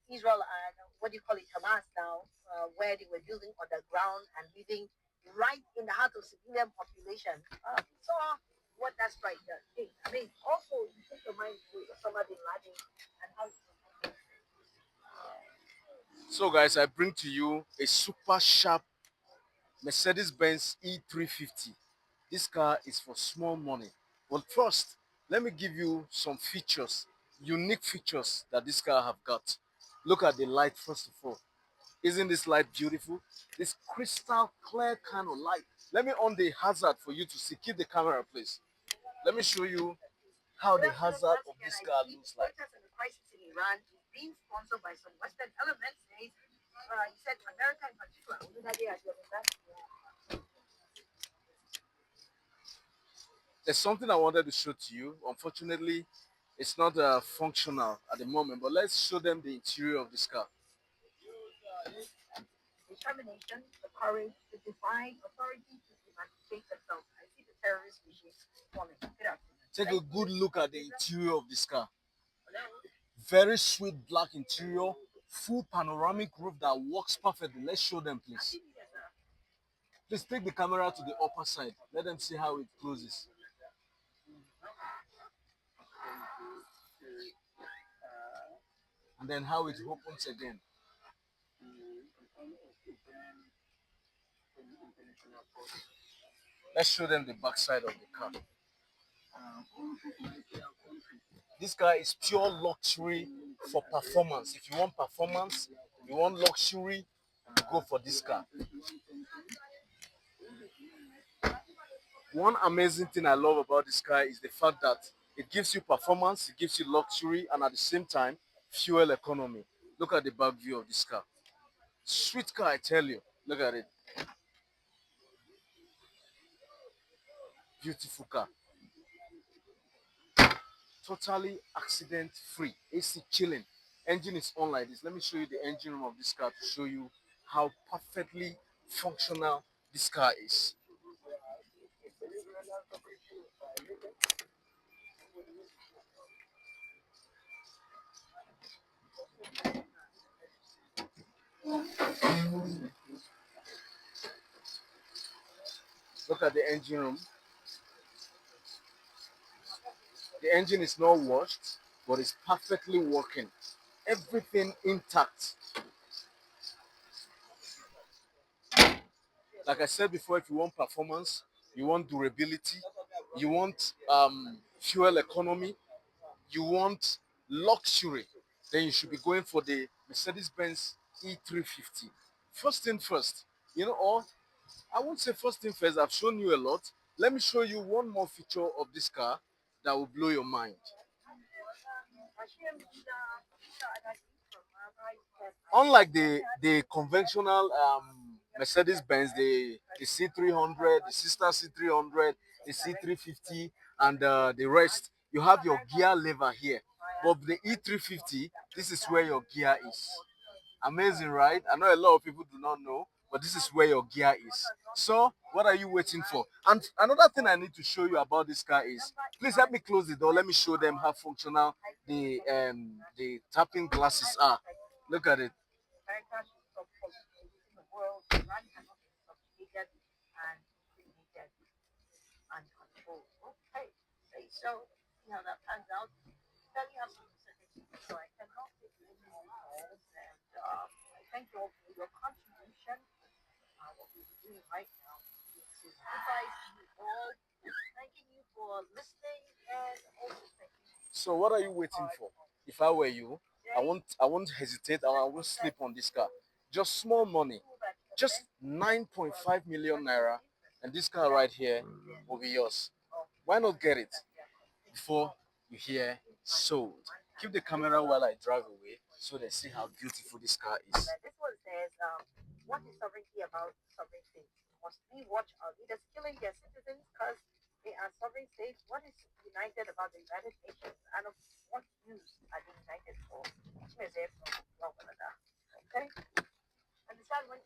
Israel and what do you call it, Hamas now, where they were building on the ground and living right in the heart of civilian population. We saw what that strike did. I mean, also you take your mind to Osama bin Laden and how. So guys, I bring to you a super sharp Mercedes-Benz E350. This car is for small money. But first, let me give you some features, unique features that this car have got. Look at the light first of all. Isn't this light beautiful? This crystal clear kind of light. Let me on the hazard for you to see. Keep the camera, please. Let me show you how the hazard of this car looks like. And the crisis in Iran is being sponsored by some Western elements. He said America in particular. There's something I wanted to show to you. Unfortunately, it's not functional at the moment, but let's show them the interior of this car. Determination, the courage, the divine authority to emancipate themselves. I see the terrorist regime forming. Good afternoon. Take a good look at the interior of this car. Very sweet black interior, full panoramic roof that works perfectly. Let's show them, please. Please take the camera to the upper side. Let them see how it closes. And then how it opens again. Let's show them the back side of the car. This car is pure luxury for performance. If you want performance, you want luxury, go for this car. One amazing thing I love about this car is the fact that it gives you performance, it gives you luxury, and at the same time, fuel economy. Look at the back view of this car. Sweet car, I tell you. Look at it. Beautiful car. Totally accident free. AC chilling. Engine is on like this. Let me show you the engine room of this car to show you how perfectly functional this car is. Look at the engine room. The engine is not washed, but it's perfectly working. Everything intact. Like I said before, if you want performance, you want durability, you want fuel economy, you want luxury, then you should be going for the Mercedes-Benz E350. First thing first, or I won't say first thing first, I've shown you a lot. Let me show you one more feature of this car that will blow your mind. Unlike the conventional Mercedes-Benz, the C300, the sister C300, the C350, and the rest, you have your gear lever here. But the E350, this is where your gear is. Amazing, right? I know a lot of people do not know, but this is where your gear is. So, what are you waiting for? And another thing I need to show you about this car is, please help me close the door. Let me show them how functional the tapping glasses are. Look at it. So, that pans out. Then you have some specific, so I cannot take any more calls. And I thank you all for your contribution. What we're doing right now is to advise you all, thanking you for listening, and also thanking you. So what are you waiting for? If I were you, I won't hesitate, or I won't sleep on this car. Just small money, just 9.5 million naira, and this car right here will be yours. Why not get it before you hear sold? Keep the camera while I drive away so they see how beautiful this car is. This one says, what is sovereignty about sovereign states? Must we watch our leaders killing their citizens because they are sovereign states? What is united about the United Nations? And of what use are they united for? Okay? Understand when